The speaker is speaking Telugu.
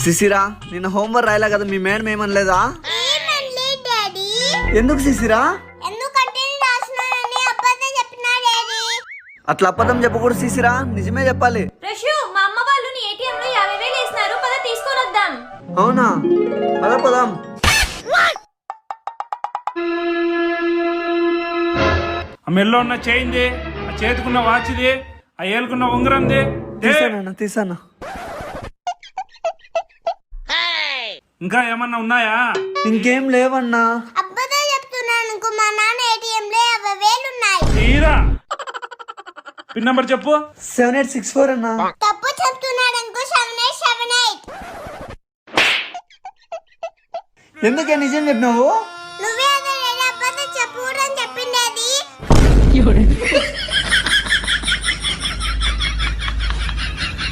శిశిరా నిన్న హోంవర్క్ రాయలే కదా మీ మేడం ఏమనలేదా? ఎందుకు శిశిరా? అట్లా అబద్ధం చెప్పకూడదు శిశిరా, నిజమే చెప్పాలి. అవునా, పదం. ఆ మెల్లో ఉన్న చైన్ది, ఆ చేతికున్న వాచ్ది, ఆ ఏలుకున్న ఉంగరంది తీసాను. ఇంకా ఏమన్నా ఉన్నాయా? ఇంకేం లేవన్నా. తీరా పిన్ నంబర్ చెప్పు. 7864 అన్నా. తప్పు చెప్తున్నాడు అనుకో. 7878. ఎందుకే నిజం చెప్పినావు? నువ్వే అబద్ధం చెప్పకూడదని చెప్పిండేది.